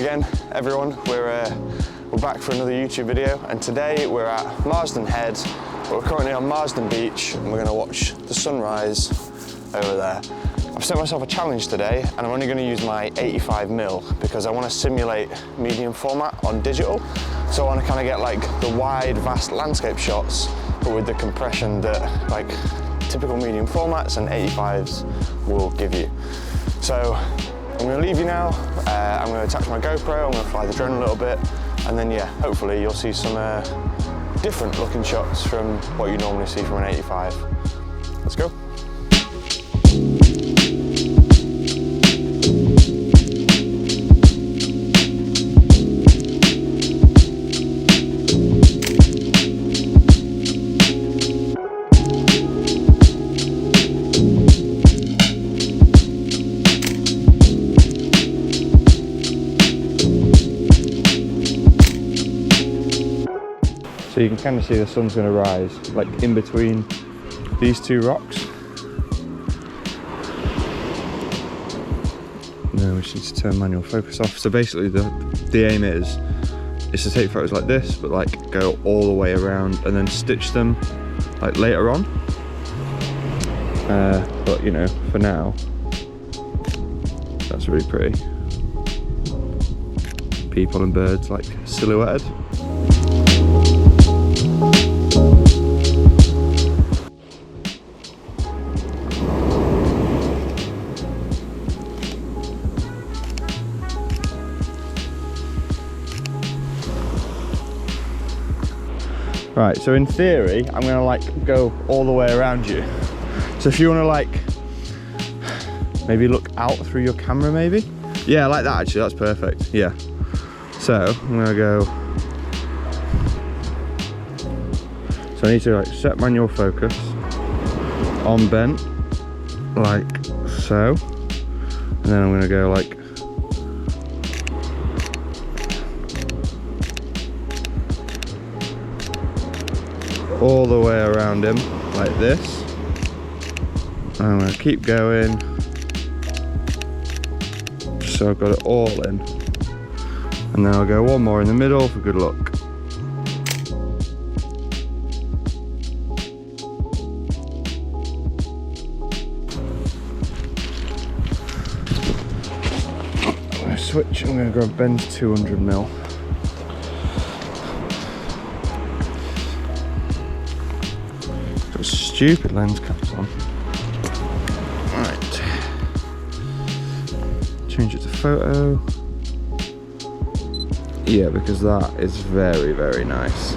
again, everyone. We're back for another YouTube video, and today we're at Marsden Head. We're currently on Marsden Beach, and we're going to watch the sunrise over there. I've set myself a challenge today, and I'm only going to use my 85mm because I want to simulate medium format on digital. So I want to kind of get like the wide, vast landscape shots, but with the compression that like typical medium formats and 85s will give you. So I'm going to leave you now. I'm going to attach my GoPro, I'm going to fly the drone a little bit, and then yeah, hopefully you'll see some different looking shots from what you normally see from an 85. Let's go. So you can kind of see the sun's going to rise, like in between these two rocks. No, we just need to turn manual focus off. So basically the aim is to take photos like this, but like go all the way around and then stitch them like later on. But you know, for now, that's really pretty. People and birds like silhouetted. Right, so in theory, I'm gonna like go all the way around you. So if you wanna like, maybe look out through your camera maybe? Yeah, like that actually, that's perfect, yeah. So I'm gonna go, so I need to like set manual focus on bent, like so. And then I'm gonna go like, all the way around him like this. And I'm going to keep going so I've got it all in, and then I'll go one more in the middle for good luck. I'm going to switch, I'm going to grab Ben's 200mm. Stupid lens caps on. Right. Change it to photo. Yeah, because that is very, very nice.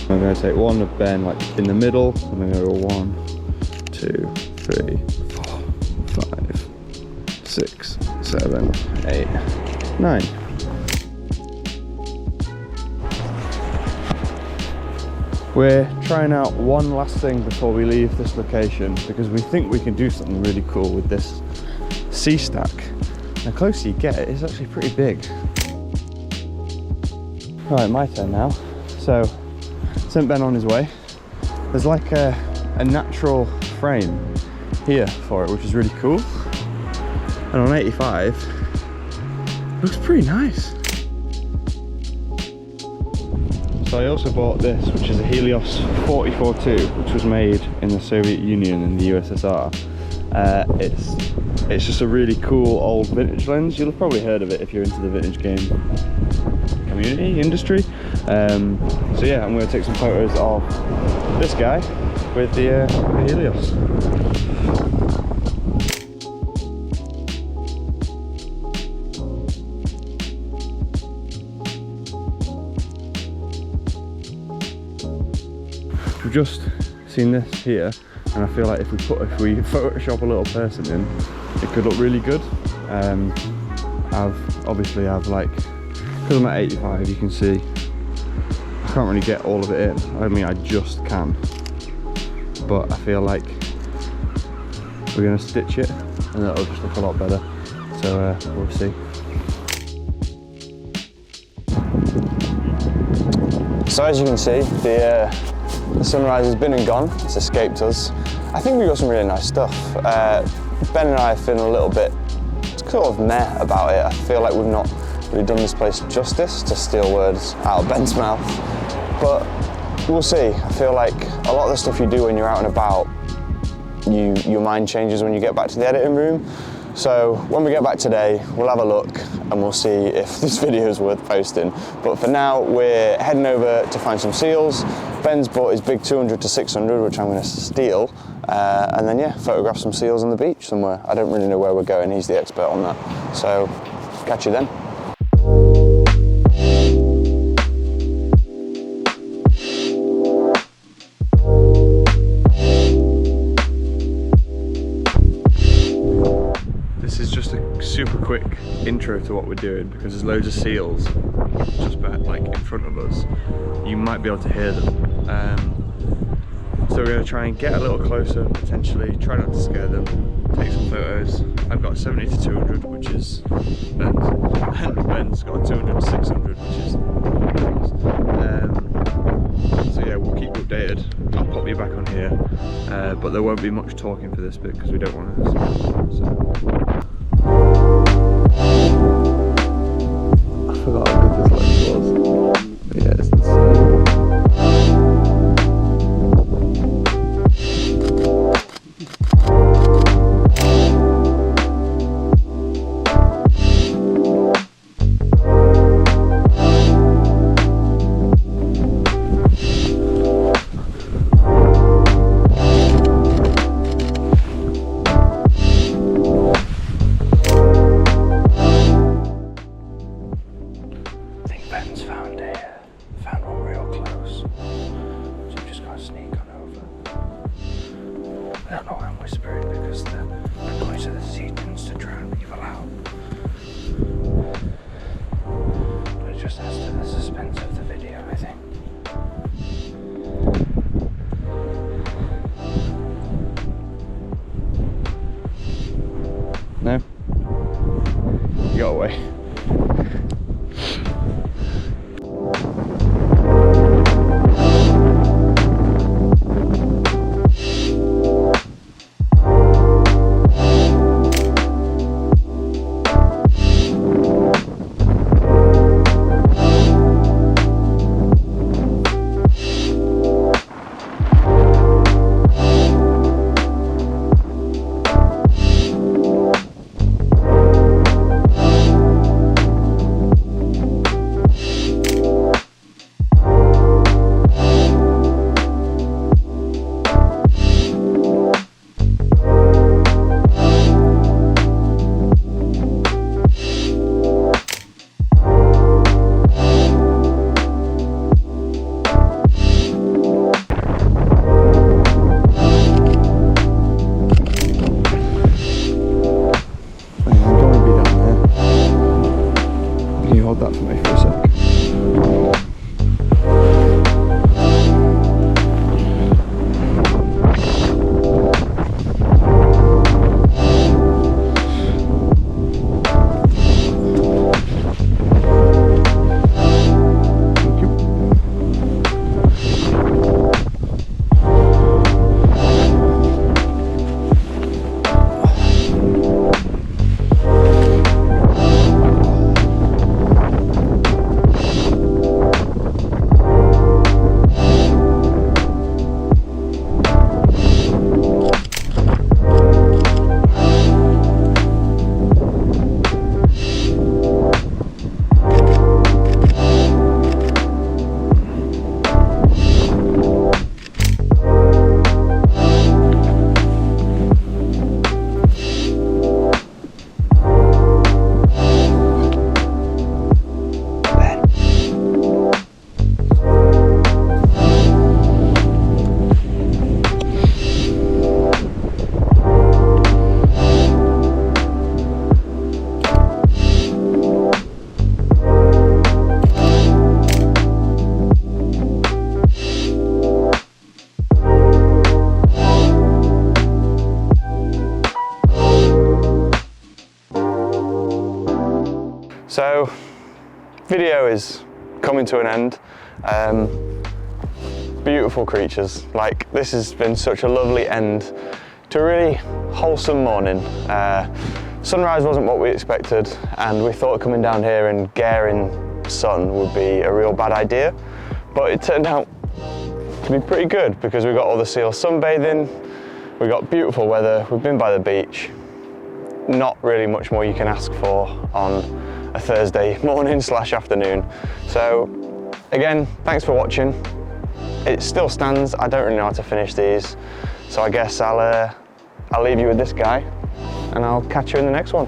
I'm going to take one of Ben like in the middle, and I'm going to go 1, 2, 3, 4, 5, 6, 7, 8, 9. We're trying out one last thing before we leave this location, because we think we can do something really cool with this sea stack. The closer you get, it's actually pretty big. Right, my turn now. So, sent Ben on his way. There's like a natural frame here for it, which is really cool. And on 85, it looks pretty nice. So I also bought this, which is a Helios 44-2, which was made in the Soviet Union in the USSR. It's just a really cool old vintage lens. You'll have probably heard of it if you're into the vintage game community, industry. So yeah, I'm going to take some photos of this guy with the Helios. We've just seen this here, and I feel like if we Photoshop a little person in, it could look really good. I've like, because I'm at 85, you can see I can't really get all of it in. I mean, I just can. but I feel like we're going to stitch it and that'll just look a lot better. So we'll see. So as you can see, the sunrise has been and gone. It's escaped us. I think we got some really nice stuff. Ben and I are feeling a little bit sort of meh about it. I feel like we've not really done this place justice, to steal words out of Ben's mouth. But we'll see. I feel like a lot of the stuff you do when you're out and about, your mind changes when you get back to the editing room. So when we get back today, we'll have a look and we'll see if this video is worth posting. But for now, we're heading over to find some seals. Ben's bought his big 200 to 600, which I'm going to steal. And then, yeah, photograph some seals on the beach somewhere. I don't really know where we're going. He's the expert on that. So catch you then. Super quick intro to what we're doing, because there's loads of seals just back, like in front of us. You might be able to hear them. So we're going to try and get a little closer, potentially try not to scare them, take some photos. I've got 70 to 200, which is Ben's, and Ben's got 200 to 600, which is so yeah, we'll keep you updated. I'll pop you back on here, but there won't be much talking for this bit because we don't want to. So. I forgot how good this lens was. But yeah, it's insane. video is coming to an end. Beautiful creatures. Like, this has been such a lovely end to a really wholesome morning. Sunrise wasn't what we expected, and we thought coming down here and garing sun would be a real bad idea, but it turned out to be pretty good because we got all the seals sunbathing, we got beautiful weather, we've been by the beach. Not really much more you can ask for on a Thursday morning / afternoon. So again, thanks for watching. It still stands. I don't really know how to finish these, so I guess I'll leave you with this guy and I'll catch you in the next one.